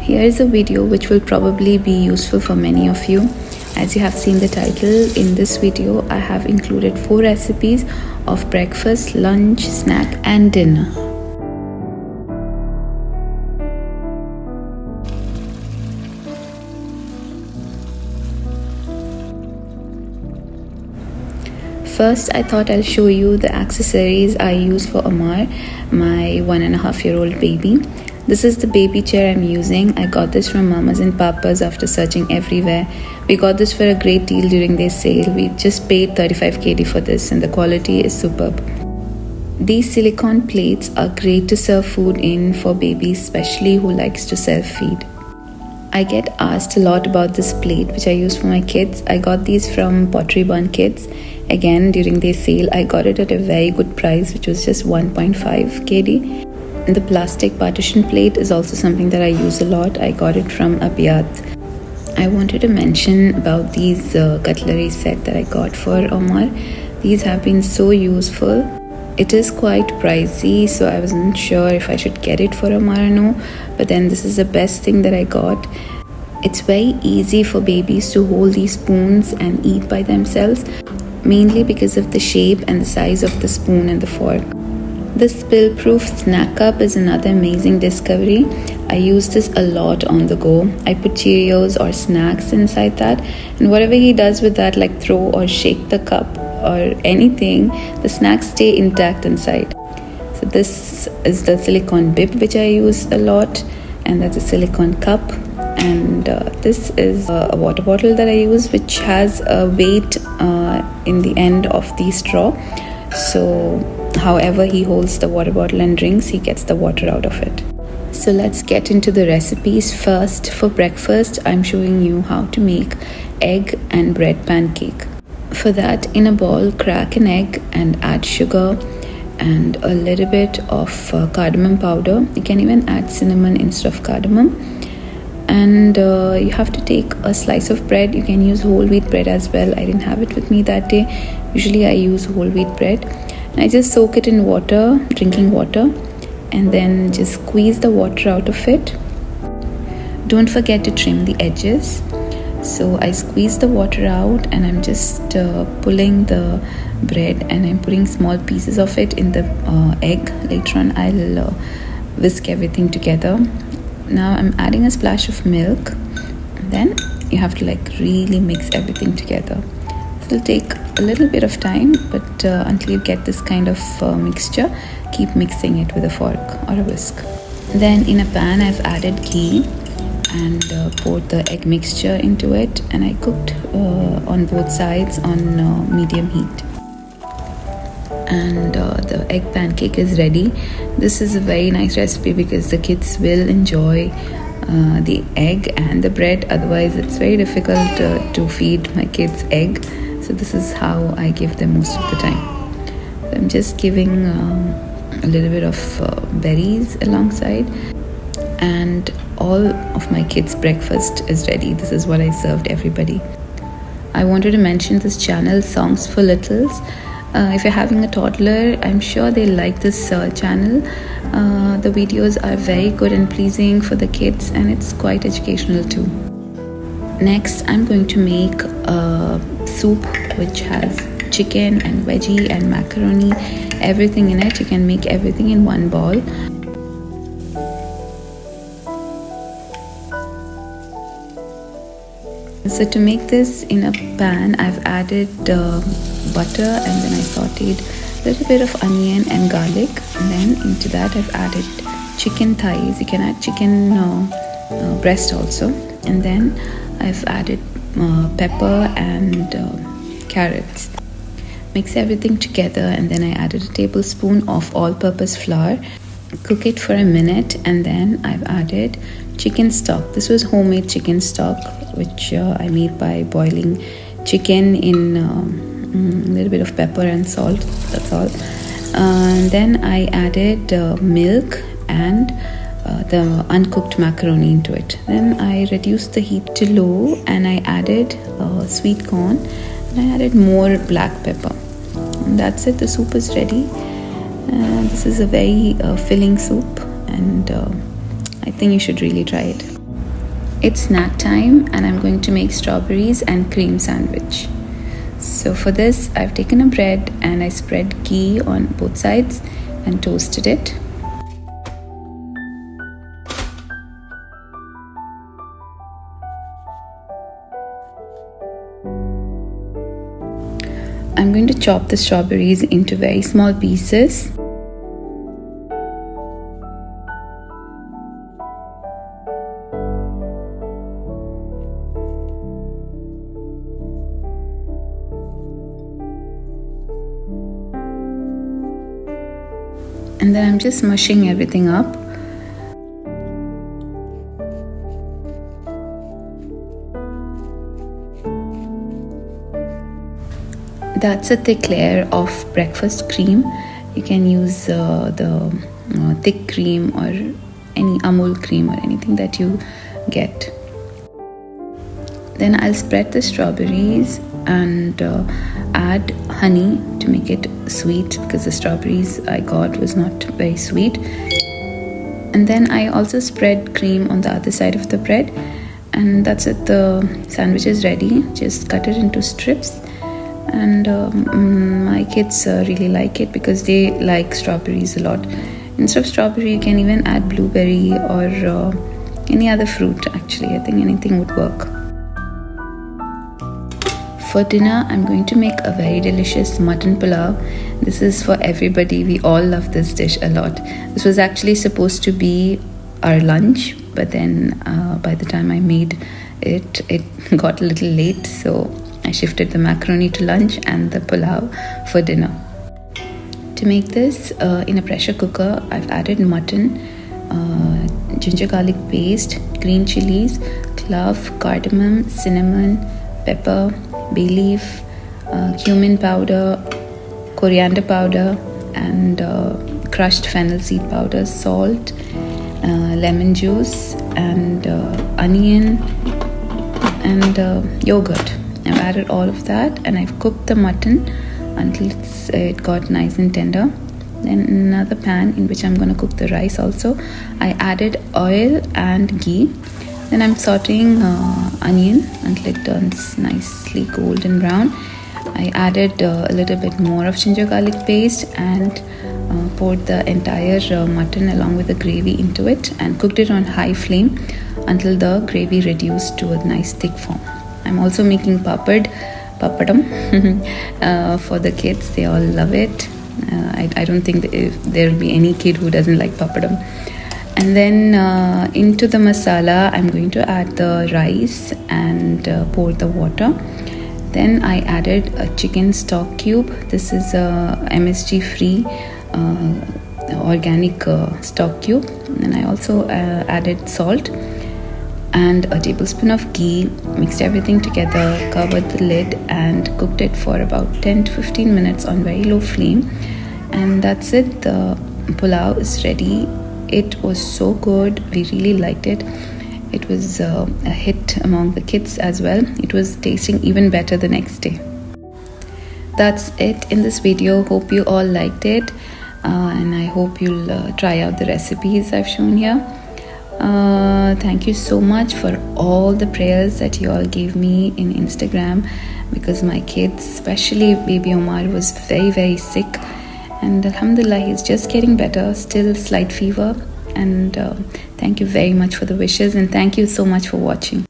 Here is a video which will probably be useful for many of you. As you have seen the title, in this video I have included 4 recipes of breakfast, lunch, snack and dinner. First, I thought I'll show you the accessories I use for Onar, my 1.5-year-old baby. This is the baby chair I'm using. I got this from Mamas and Papas after searching everywhere. We got this for a great deal during their sale. We just paid 35 KD for this and the quality is superb. These silicone plates are great to serve food in for babies, especially who likes to self-feed. I get asked a lot about this plate which I use for my kids. I got these from Pottery Barn Kids. Again, during their sale, I got it at a very good price, which was just 1.5 KD. And the plastic partition plate is also something that I use a lot. I got it from Abiyat. I wanted to mention about these cutlery set that I got for Onar. These have been so useful. It is quite pricey, so I wasn't sure if I should get it for Onar or no. But then this is the best thing that I got. It's very easy for babies to hold these spoons and eat by themselves, mainly because of the shape and the size of the spoon and the fork. The spill-proof snack cup is another amazing discovery. I use this a lot on the go. I put Cheerios or snacks inside that, and whatever he does with that, like throw or shake the cup or anything, the snacks stay intact inside. So this is the silicone bib which I use a lot, and that's a silicone cup. And this is a water bottle that I use, which has a weight in the end of the straw. So however he holds the water bottle and drinks, he gets the water out of it. So let's get into the recipes. First, for breakfast, I'm showing you how to make egg and bread pancake. For that, in a bowl, crack an egg and add sugar and a little bit of cardamom powder. You can even add cinnamon instead of cardamom. And you have to take a slice of bread. You can use whole wheat bread as well. I didn't have it with me that day. Usually I use whole wheat bread. And I just soak it in water, drinking water, and then just squeeze the water out of it. Don't forget to trim the edges. So I squeeze the water out and I'm just pulling the bread and I'm putting small pieces of it in the egg. Later on I'll whisk everything together. Now I'm adding a splash of milk, and then you have to really mix everything together. It will take a little bit of time, but until you get this kind of mixture, keep mixing it with a fork or a whisk. Then in a pan I've added ghee and poured the egg mixture into it, and I cooked on both sides on medium heat. And the egg pancake is ready. This is a very nice recipe because the kids will enjoy the egg and the bread. Otherwise it's very difficult to feed my kids egg. So this is how I give them most of the time. So I'm just giving a little bit of berries alongside, and all of my kids' breakfast is ready. This is what I served everybody. I wanted to mention this channel, Songs for Littles. If you're having a toddler, I'm sure they'll like this channel. The videos are very good and pleasing for the kids, and it's quite educational too. Next, I'm going to make a soup which has chicken and veggie and macaroni, everything in it. You can make everything in one bowl. So to make this in a pan, I've added butter, and then I sauteed a little bit of onion and garlic, and then into that I've added chicken thighs. You can add chicken breast also, and then I've added pepper and carrots. Mix everything together, and then I added a tablespoon of all-purpose flour. Cook it for a minute, and then I've added chicken stock. This was homemade chicken stock which I made by boiling chicken in a little bit of pepper and salt. That's all. And then I added milk and the uncooked macaroni into it. Then I reduced the heat to low, and I added sweet corn, and I added more black pepper. And that's it. The soup is ready. This is a very filling soup, and I think you should really try it. It's snack time and I'm going to make strawberries and cream sandwich. So for this, I've taken a bread and I spread ghee on both sides and toasted it. I'm going to chop the strawberries into very small pieces. And then I'm just mushing everything up. That's a thick layer of breakfast cream. You can use the thick cream or any Amul cream or anything that you get. Then I'll spread the strawberries and add honey to make it sweet, because the strawberries I got was not very sweet. And then I also spread cream on the other side of the bread, and that's it. The sandwich is ready. Just cut it into strips, and my kids really like it because they like strawberries a lot. Instead of strawberry, you can even add blueberry or any other fruit. Actually, I think anything would work. For dinner, I'm going to make a very delicious mutton pulao. This is for everybody. We all love this dish a lot. This was actually supposed to be our lunch, but then by the time I made it, it got a little late. So I shifted the macaroni to lunch and the pulao for dinner. To make this, in a pressure cooker, I've added mutton, ginger garlic paste, green chillies, clove, cardamom, cinnamon, pepper, bay leaf, cumin powder, coriander powder, and crushed fennel seed powder, salt, lemon juice, and onion, and yogurt. I've added all of that, and I've cooked the mutton until it got nice and tender. Then in another pan in which I'm going to cook the rice also, I added oil and ghee. Then I'm sauteing onion until it turns nicely golden brown. I added a little bit more of ginger garlic paste and poured the entire mutton along with the gravy into it and cooked it on high flame until the gravy reduced to a nice thick form. I'm also making papadam for the kids. They all love it. I don't think there will be any kid who doesn't like papadam. And then into the masala, I'm going to add the rice and pour the water. Then I added a chicken stock cube. This is a MSG free organic stock cube. And I also added salt and a tablespoon of ghee. Mixed everything together, covered the lid and cooked it for about 10 to 15 minutes on very low flame. And that's it. The pulao is ready. It was so good. We really liked it. It was a hit among the kids as well. It was tasting even better the next day. That's it in this video. Hope you all liked it, and I hope you'll try out the recipes I've shown here. Thank you so much for all the prayers that you all gave me in Instagram, because my kids, especially baby Omar, was very sick. And alhamdulillah, he's just getting better, still slight fever. And thank you very much for the wishes, and thank you so much for watching.